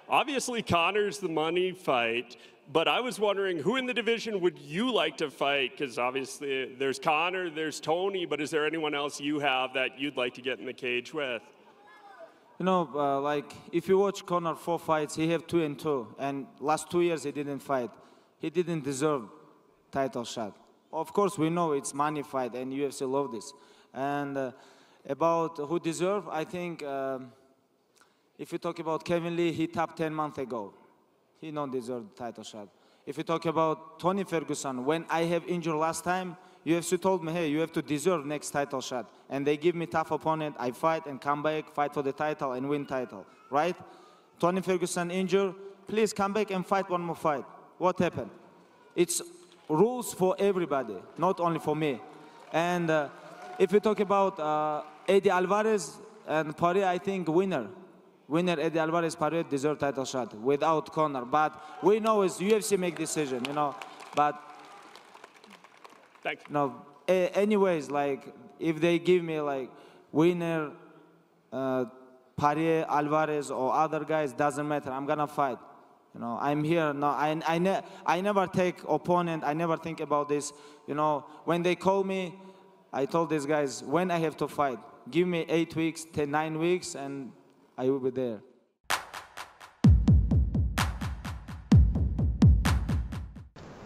Obviously, Conor's the money fight, but I was wondering who in the division would you like to fight? Because obviously there's Conor, there's Tony, but is there anyone else you have that you'd like to get in the cage with? You know, like if you watch Conor 4 fights, he have 2-2, and last 2 years he didn't fight. He didn't deserve title shot. Of course, we know it's money fight, and UFC love this. And about who deserve, I think. If you talk about Kevin Lee, he tapped 10 months ago. He don't deserve the title shot. If you talk about Tony Ferguson, when I have injured last time, UFC told me, hey, you have to deserve next title shot. And they give me tough opponent. I fight and come back, fight for the title and win title, right? Tony Ferguson injured, please come back and fight one more fight. What happened? It's rules for everybody, not only for me. And if you talk about Eddie Alvarez and Poirier, I think winner Eddie Alvarez Poirier deserve title shot without Conor. But we know it's UFC make decision, you know. But thanks. No, anyways, like if they give me like winner Poirier, Alvarez, or other guys, doesn't matter. I'm gonna fight. You know, I'm here. No, I never take opponent. I never think about this. You know, when they call me, I told these guys when I have to fight. Give me 8 weeks, 9 weeks, and I will be there.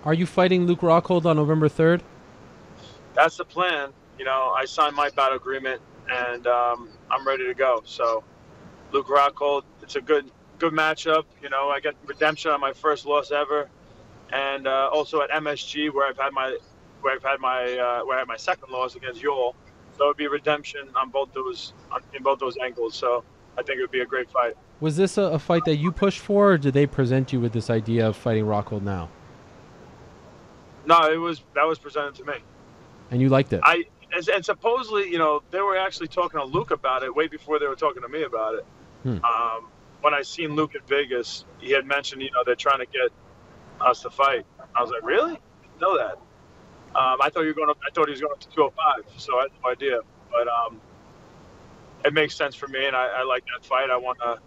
Are you fighting Luke Rockhold on November 3rd? That's the plan. You know, I signed my battle agreement, and I'm ready to go. So, Luke Rockhold, it's a good matchup. You know, I get redemption on my first loss ever, and also at MSG where I had my second loss against Yoel. So it would be redemption on in both those angles. So I think it would be a great fight. Was this a fight that you pushed for, or did they present you with this idea of fighting Rockhold now? No, that was presented to me. And you liked it? And supposedly, you know, they were actually talking to Luke about it way before they were talking to me about it. When I seen Luke in Vegas, he had mentioned, you know, they're trying to get us to fight. I was like, really? I didn't know that. I thought he was going up to 205, so I had no idea. But it makes sense for me, and I like that fight. I want to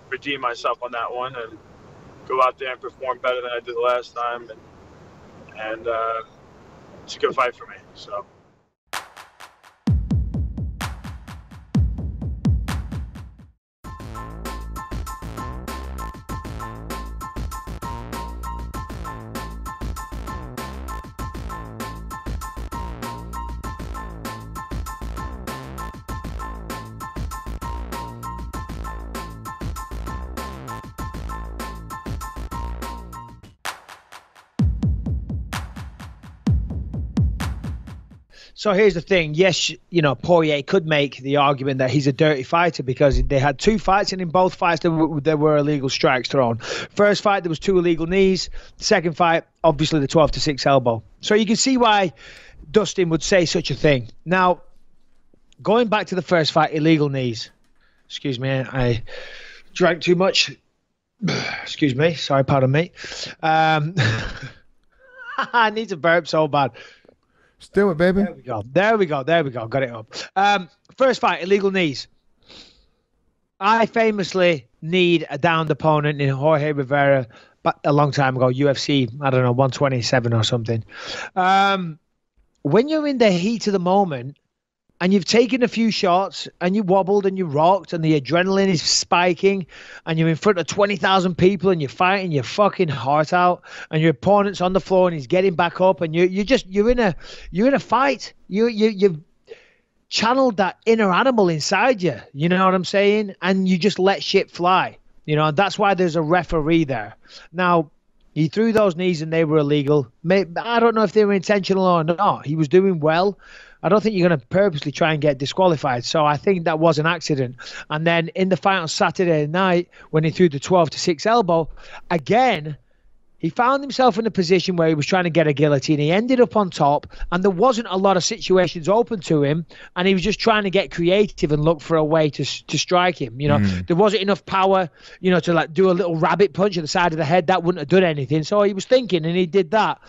redeem myself on that one and go out there and perform better than I did the last time. And it's a good fight for me. So. So here's the thing. Yes, you know, Poirier could make the argument that he's a dirty fighter because they had 2 fights, and in both fights there were illegal strikes thrown. First fight, there was 2 illegal knees. Second fight, obviously the 12-6 elbow. So you can see why Dustin would say such a thing. Now, going back to the first fight, illegal knees. Excuse me, I drank too much. Excuse me. Sorry, pardon me. I need to burp so bad. Still it, baby. There we go. Got it up. First fight, illegal knees. I famously kneed a downed opponent in Jorge Rivera a long time ago, UFC, I don't know, 127 or something. When you're in the heat of the moment and you've taken a few shots and you wobbled and you rocked and the adrenaline is spiking and you're in front of 20,000 people and you're fighting your fucking heart out and your opponent's on the floor and he's getting back up and you're in a fight. You've channeled that inner animal inside you. You know what I'm saying? And you just let shit fly. You know, and that's why there's a referee there. Now, he threw those knees and they were illegal. I don't know if they were intentional or not. He was doing well. I don't think you're going to purposely try and get disqualified. So I think that was an accident. And then in the fight on Saturday night, when he threw the 12-6 elbow, again, he found himself in a position where he was trying to get a guillotine. He ended up on top, and there wasn't a lot of situations open to him. And he was just trying to get creative and look for a way to strike him. You know, there wasn't enough power, you know, to like do a little rabbit punch at the side of the head. That wouldn't have done anything. So he was thinking, and he did that.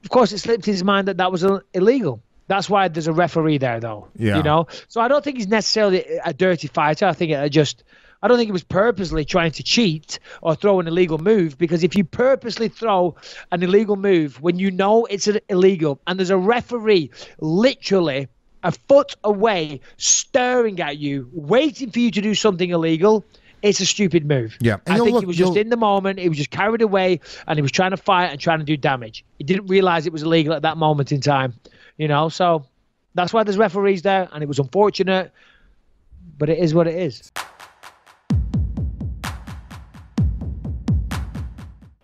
Of course, it slipped his mind that was illegal. That's why there's a referee there, though. Yeah. You know? So I don't think he's necessarily a dirty fighter. I think just I don't think he was purposely trying to cheat or throw an illegal move, because if you purposely throw an illegal move when you know it's illegal and there's a referee literally a foot away staring at you, waiting for you to do something illegal, it's a stupid move. Yeah. And I think he was just in the moment. He was just carried away, and he was trying to fight and trying to do damage. He didn't realize it was illegal at that moment in time, so that's why there's referees there, and it was unfortunate, but it is what it is.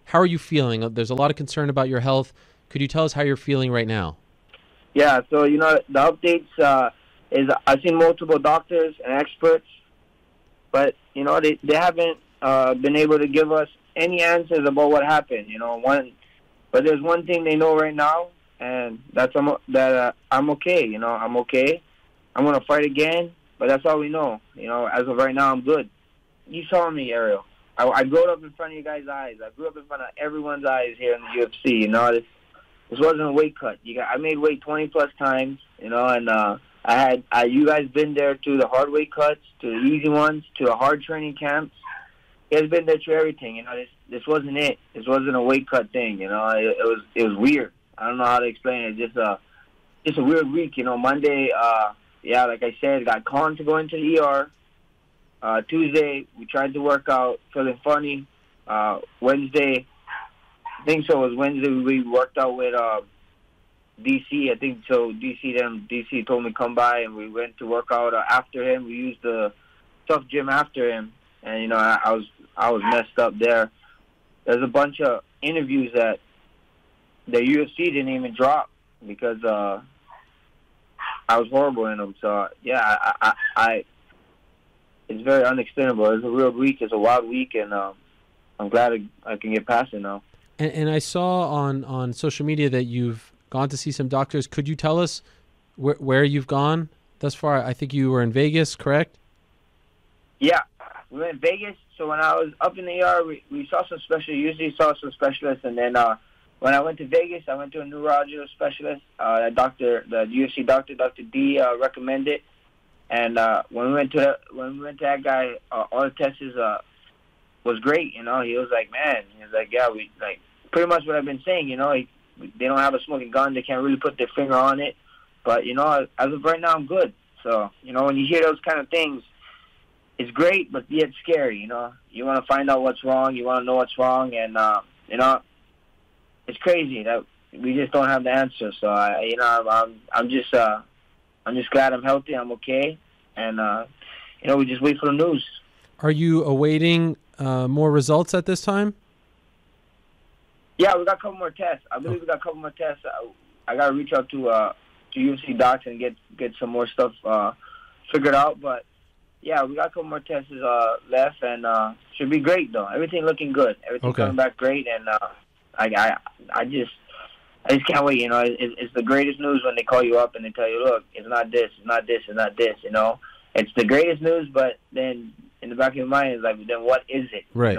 How are you feeling? There's a lot of concern about your health. Could you tell us how you're feeling right now? Yeah, so, the updates is I've seen multiple doctors and experts, but, they haven't been able to give us any answers about what happened, But there's one thing they know right now, and that's that I'm okay, I'm okay. I'm going to fight again, but that's all we know. As of right now, I'm good. You saw me, Ariel. I grew up in front of you guys' eyes. I grew up in front of everyone's eyes here in the UFC, This wasn't a weight cut. I made weight 20-plus times, and you guys been there to the hard weight cuts, to the easy ones, to the hard training camps. You guys been there to everything. This wasn't it. This wasn't a weight cut thing. It was weird. I don't know how to explain it. Just a weird week. Monday, like I said, got called to go into the ER. Tuesday, we tried to work out, feeling funny. Wednesday, I think so. It was Wednesday. We worked out with DC. I think so. DC told me come by, and we went to work out after him. We used the tough gym after him, and I was messed up there. There's a bunch of interviews that the UFC didn't even drop because I was horrible in them. So yeah, I it's very unexplainable. It's a real week. It's a wild week, and I'm glad I can get past it now. And I saw on social media that you've gone to see some doctors. Could you tell us where you've gone thus far? I think you were in Vegas, correct? Yeah, we went in Vegas. So when I was up in the ER, we saw some specialists. Usually saw some specialists, and then when I went to Vegas, I went to a neurological specialist. The UFC doctor, Dr. D, recommended. And when we went to that guy, all the tests was great. He was like, man, yeah, we like pretty much what I've been saying. They don't have a smoking gun. They can't really put their finger on it. But as of right now, I'm good. So when you hear those kind of things, it's great, but yet scary. You want to find out what's wrong. You want to know what's wrong, and it's crazy that we just don't have the answer. So I'm just glad I'm healthy. I'm okay, and we just wait for the news. Are you awaiting more results at this time? Yeah, we got a couple more tests. I believe we got a couple more tests. I got to reach out to UFC docs and get some more stuff figured out. But yeah, we got a couple more tests left, and should be great though. Everything looking good. Everything coming back great, and I just can't wait. It's the greatest news when they call you up and they tell you, look, it's not this, it's not this, it's not this. It's the greatest news, but then in the back of your mind is like, then what is it? Right.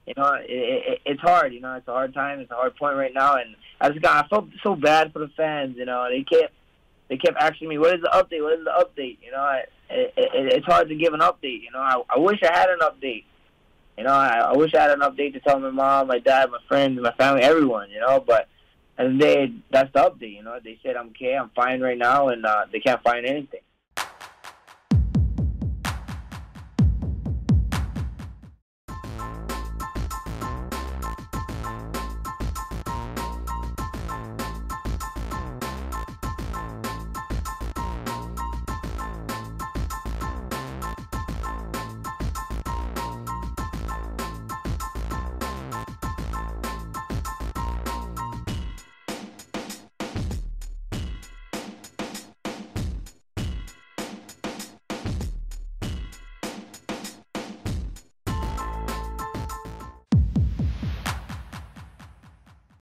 It's hard. It's a hard time. It's a hard point right now, and I felt so bad for the fans. They kept asking me, what is the update? What is the update? It's hard to give an update. I wish I had an update. I wish I had an update to tell my mom, my dad, my friends, my family, everyone. But at the end of the day, that's the update. They said I'm okay, I'm fine right now, and they can't find anything.